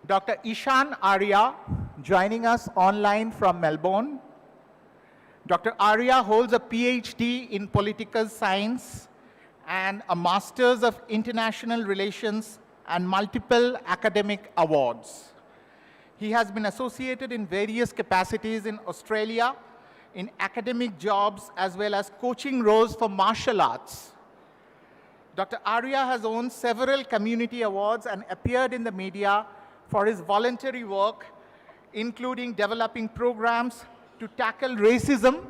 Dr. Ishan Arya, joining us online from Melbourne. Dr. Arya holds a PhD in political science and a Master's of International Relations and multiple academic awards. He has been associated in various capacities in Australia, in academic jobs, as well as coaching roles for martial arts. Dr. Arya has won several community awards and appeared in the media for his voluntary work, including developing programs to tackle racism,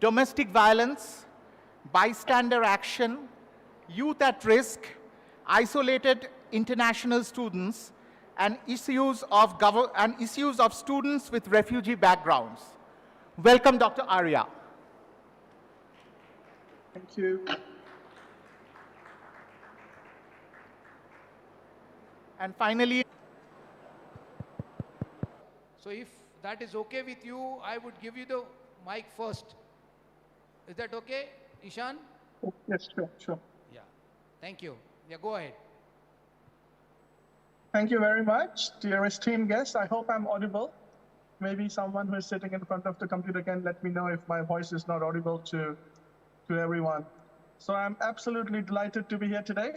domestic violence, bystander action, youth at risk, isolated international students, and issues of students with refugee backgrounds. Welcome, Dr. Arya. Thank you. And finally, so if that is okay with you, I would give you the mic first. Is that okay, Ishan? Yes, sure. Yeah. Thank you. Yeah, go ahead. Thank you very much, dear esteemed guests. I hope I'm audible. Maybe someone who is sitting in front of the computer can let me know if my voice is not audible to everyone. So I'm absolutely delighted to be here today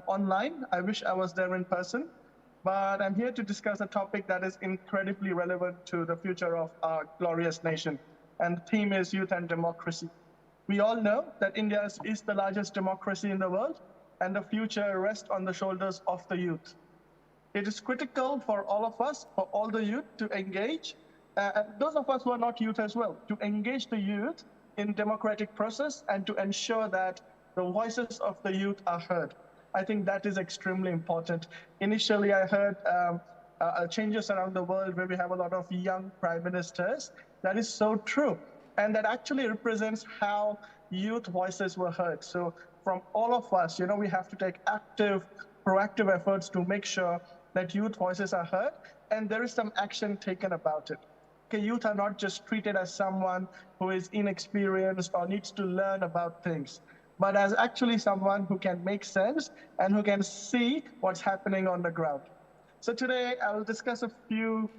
online. I wish I was there in person, but I'm here to discuss a topic that is incredibly relevant to the future of our glorious nation. And the theme is youth and democracy. We all know that India is the largest democracy in the world, and the future rests on the shoulders of the youth. It is critical for all of us, for all the youth to engage, and those of us who are not youth as well, to engage the youth in democratic process and to ensure that the voices of the youth are heard. I think that is extremely important. Initially, I heard changes around the world where we have a lot of young prime ministers. That is so true. And that actually represents how youth voices were heard. So from all of us, we have to take active, proactive efforts to make sure that youth voices are heard, and there is some action taken about it. Okay, youth are not just treated as someone who is inexperienced or needs to learn about things, but as actually someone who can make sense and who can see what's happening on the ground. So today I will discuss a few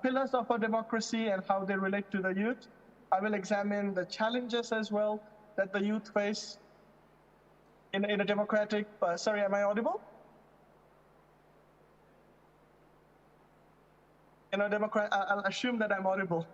pillars of our democracy and how they relate to the youth. I will examine the challenges as well that the youth face in a democratic, sorry, am I audible? I'll assume that I'm audible.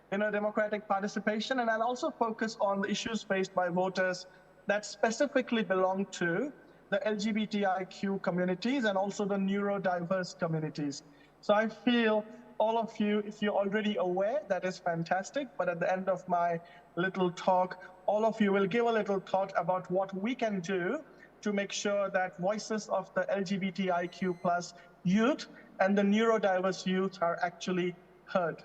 Democratic participation, and I'll also focus on the issues faced by voters that specifically belong to the LGBTIQ communities and also the neurodiverse communities. So I feel all of you, if you're already aware, that is fantastic, but at the end of my little talk, all of you will give a little thought about what we can do to make sure that voices of the LGBTIQ plus youth and the neurodiverse youth are actually heard.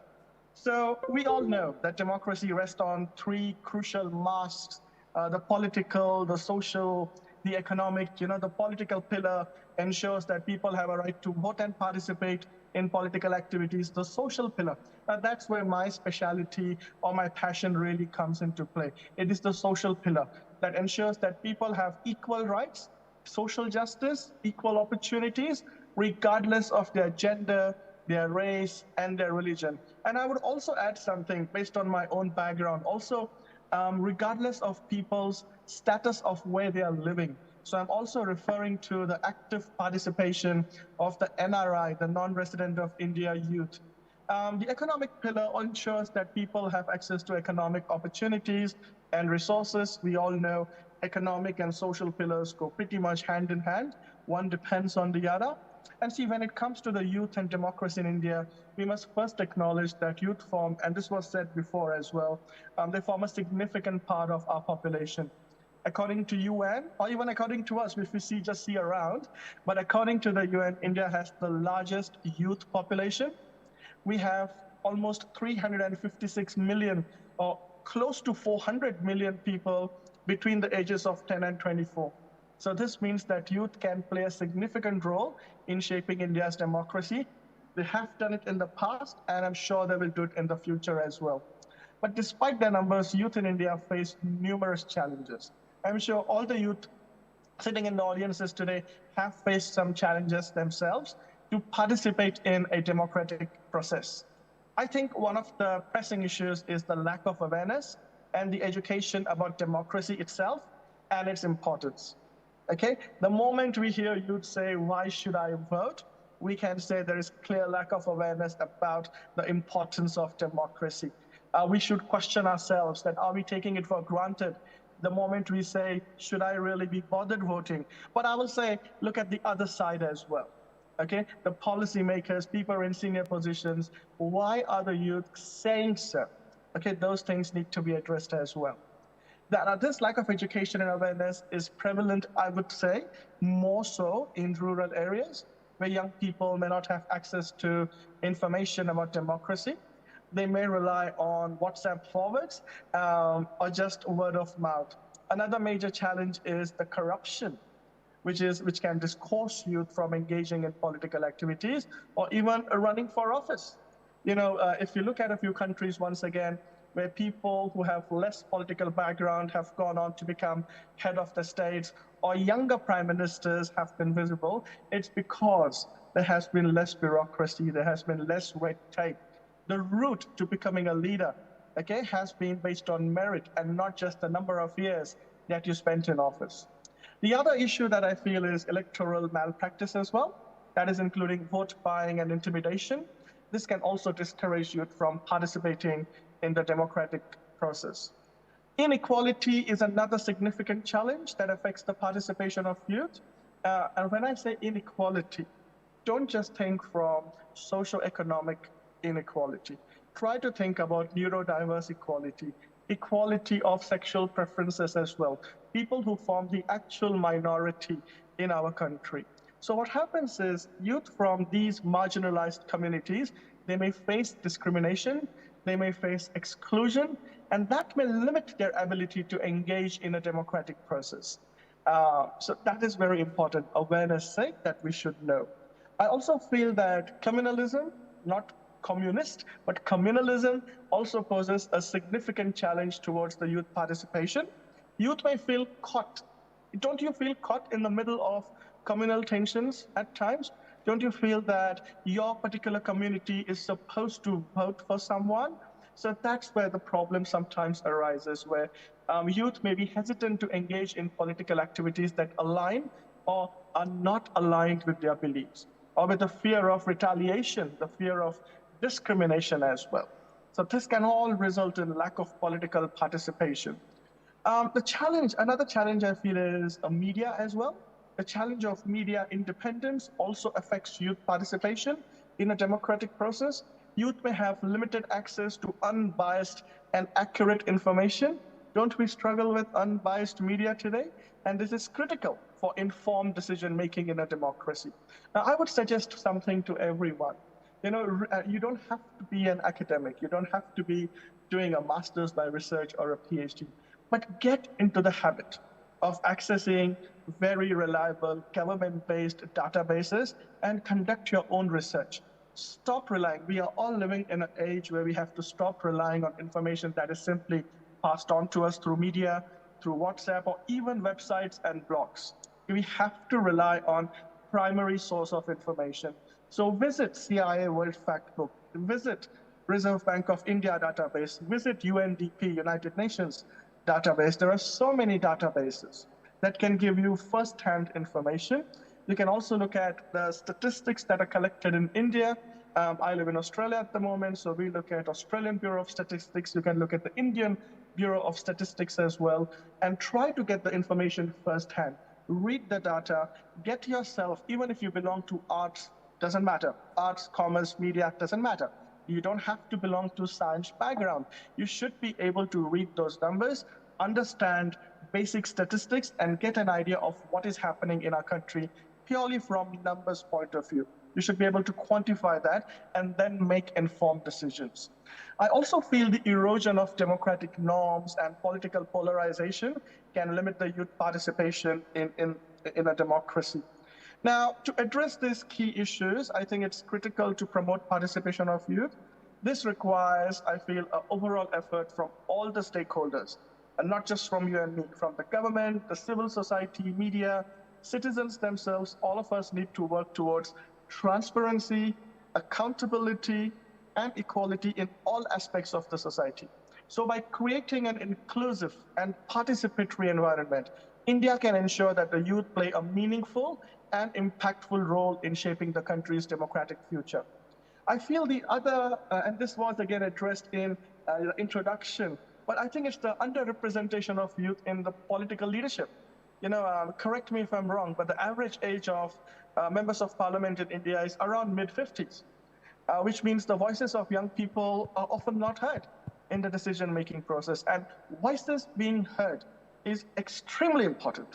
So we all know that democracy rests on three crucial masts, the political, the social, the economic. The political pillar ensures that people have a right to vote and participate in political activities. The social pillar, that's where my specialty or my passion really comes into play. It is the social pillar that ensures that people have equal rights, social justice, equal opportunities, regardless of their gender, their race, and their religion. And I would also add something based on my own background, also regardless of people's status of where they are living. So I'm also referring to the active participation of the NRI, the non-resident of India youth. The economic pillar ensures that people have access to economic opportunities and resources. We all know economic and social pillars go pretty much hand in hand. One depends on the other. And see, when it comes to the youth and democracy in India, we must first acknowledge that youth form, and this was said before as well, they form a significant part of our population. According to UN, or even according to us, if we just see around, but according to the UN, India has the largest youth population. We have almost 356 million, or close to 400 million people between the ages of 10 and 24. So this means that youth can play a significant role in shaping India's democracy. They have done it in the past, and I'm sure they will do it in the future as well. But despite their numbers, youth in India face numerous challenges. I'm sure all the youth sitting in the audiences today have faced some challenges themselves. to participate in a democratic process. I think one of the pressing issues is the lack of awareness and the education about democracy itself and its importance. Okay, the moment we hear youth say, why should I vote? We can say there is clear lack of awareness about the importance of democracy. We should question ourselves that are we taking it for granted the moment we say, should I really be bothered voting? But I will say, look at the other side as well. Okay, the policymakers, people in senior positions, why are the youth saying so? Okay, those things need to be addressed as well. That this lack of education and awareness is prevalent, I would say, more so in rural areas where young people may not have access to information about democracy. They may rely on WhatsApp forwards or just word of mouth. Another major challenge is the corruption, which can discourage youth from engaging in political activities or even running for office. If you look at a few countries, once again, where people who have less political background have gone on to become head of the states or younger prime ministers have been visible, it's because there has been less bureaucracy, there has been less red tape. The route to becoming a leader, okay, has been based on merit and not just the number of years that you spent in office. The other issue that I feel is electoral malpractice as well. That is including vote buying and intimidation. This can also discourage youth from participating in the democratic process. Inequality is another significant challenge that affects the participation of youth. And when I say inequality, don't just think from socioeconomic inequality. Try to think about neurodiverse equality, equality of sexual preferences as well, people who form the actual minority in our country. So what happens is youth from these marginalized communities, they may face discrimination, they may face exclusion, and that may limit their ability to engage in a democratic process. So that is very important, awareness sake that we should know. I also feel that communalism, not communist, but communalism also poses a significant challenge towards the youth participation. Youth may feel caught. Don't you feel caught in the middle of communal tensions at times? Don't you feel that your particular community is supposed to vote for someone? So that's where the problem sometimes arises, where youth may be hesitant to engage in political activities that align or are not aligned with their beliefs, or with the fear of retaliation, the fear of discrimination as well. So this can all result in lack of political participation. Another challenge I feel is media as well. The challenge of media independence also affects youth participation in a democratic process. Youth may have limited access to unbiased and accurate information. Don't we struggle with unbiased media today? And this is critical for informed decision making in a democracy. Now, I would suggest something to everyone. You don't have to be an academic. You don't have to be doing a master's by research or a PhD, but get into the habit of accessing very reliable government-based databases and conduct your own research. Stop relying. We are all living in an age where we have to stop relying on information that is simply passed on to us through media, through WhatsApp, or even websites and blogs. We have to rely on primary source of information. So visit CIA World Factbook, visit Reserve Bank of India database, visit UNDP, United Nations database. There are so many databases that can give you first-hand information. You can also look at the statistics that are collected in India. I live in Australia at the moment, so we look at Australian Bureau of Statistics. You can look at the Indian Bureau of Statistics as well, and try to get the information firsthand. Read the data, get yourself, even if you belong to arts, doesn't matter. Arts, commerce, media, doesn't matter. You don't have to belong to science background. You should be able to read those numbers, understand basic statistics, and get an idea of what is happening in our country purely from numbers point of view. You should be able to quantify that and then make informed decisions. I also feel the erosion of democratic norms and political polarization can limit the youth participation in a democracy. Now, to address these key issues, I think it's critical to promote participation of youth. This requires, I feel, an overall effort from all the stakeholders, and not just from you and me, from the government, the civil society, media, citizens themselves. All of us need to work towards transparency, accountability, and equality in all aspects of the society. So by creating an inclusive and participatory environment, India can ensure that the youth play a meaningful and impactful role in shaping the country's democratic future. I feel the other, and this was again addressed in the introduction, but I think it's the underrepresentation of youth in the political leadership. Correct me if I'm wrong, but the average age of members of parliament in India is around mid-50s, which means the voices of young people are often not heard in the decision-making process. And voices being heard is extremely important.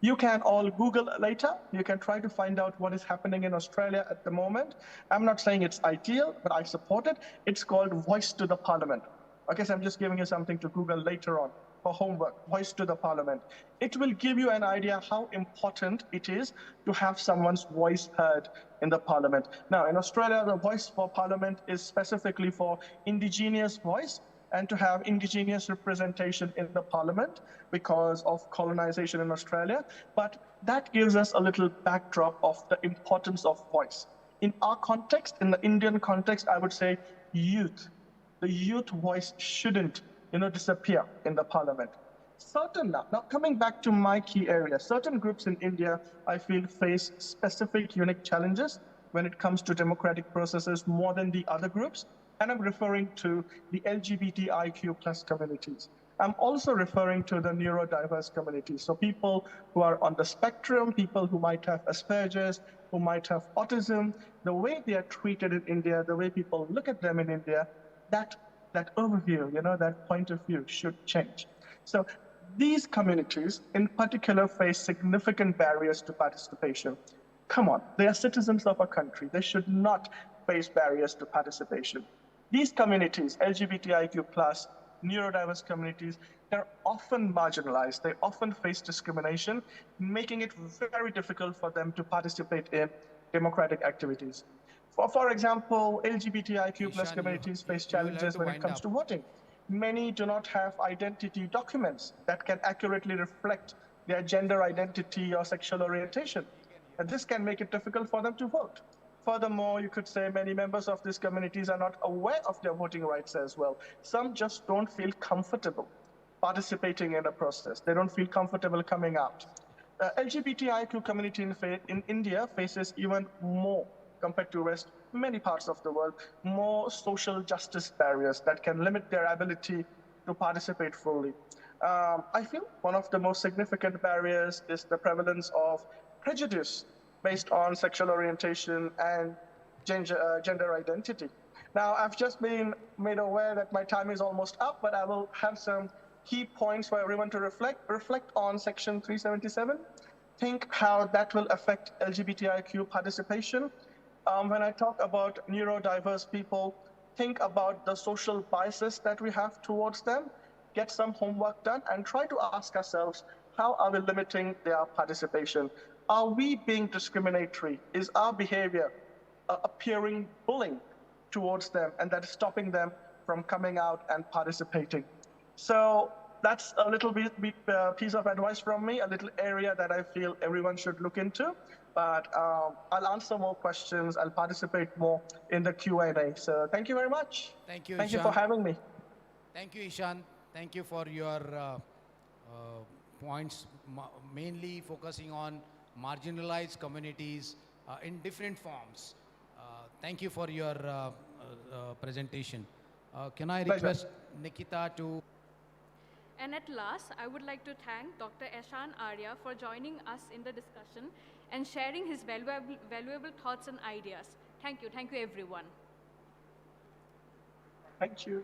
You can all Google later. You can try to find out what is happening in Australia at the moment. I'm not saying it's ideal, but I support it. It's called Voice to the Parliament. Okay, so I'm just giving you something to Google later on for homework, Voice to the Parliament. It will give you an idea how important it is to have someone's voice heard in the Parliament. Now, in Australia, the Voice for Parliament is specifically for indigenous voice, and to have indigenous representation in the parliament because of colonization in Australia. But that gives us a little backdrop of the importance of voice. In our context, in the Indian context, I would say youth. The youth voice shouldn't, disappear in the parliament. Now coming back to my key area, certain groups in India, I feel, face specific unique challenges when it comes to democratic processes more than the other groups. And I'm referring to the LGBTIQ plus communities. I'm also referring to the neurodiverse communities. So people who are on the spectrum, people who might have Asperger's, who might have autism, the way they are treated in India, the way people look at them in India, that overview, that point of view should change. So these communities in particular face significant barriers to participation. Come on, they are citizens of a country. They should not face barriers to participation. These communities, LGBTIQ+, neurodiverse communities, they're often marginalized. They often face discrimination, making it very difficult for them to participate in democratic activities. For example, LGBTIQ+ Ishan, communities face you will have challenges to when it wind comes up. to voting. Many do not have identity documents that can accurately reflect their gender identity or sexual orientation. And this can make it difficult for them to vote. Furthermore, you could say many members of these communities are not aware of their voting rights as well. Some just don't feel comfortable participating in a process. They don't feel comfortable coming out. LGBTIQ community in India faces even more compared to many parts of the world, more social justice barriers that can limit their ability to participate fully. I feel one of the most significant barriers is the prevalence of prejudice based on sexual orientation and gender identity. Now, I've just been made aware that my time is almost up, but I will have some key points for everyone to reflect. Reflect on Section 377. Think how that will affect LGBTIQ participation. When I talk about neurodiverse people, think about the social biases that we have towards them, get some homework done, and try to ask ourselves, how are we limiting their participation? Are we being discriminatory? Is our behavior appearing bullying towards them, and that is stopping them from coming out and participating? So that's a little bit piece of advice from me, a little area that I feel everyone should look into. But I'll answer more questions. I'll participate more in the Q&A. So thank you very much. Thank you, Thank you Ishan. for having me. Thank you, Ishan. Thank you for your points, mainly focusing on marginalized communities in different forms. Thank you for your presentation. Can I request Nikita to... And at last, I would like to thank Dr. Ishan Arya for joining us in the discussion and sharing his valuable thoughts and ideas. Thank you everyone. Thank you.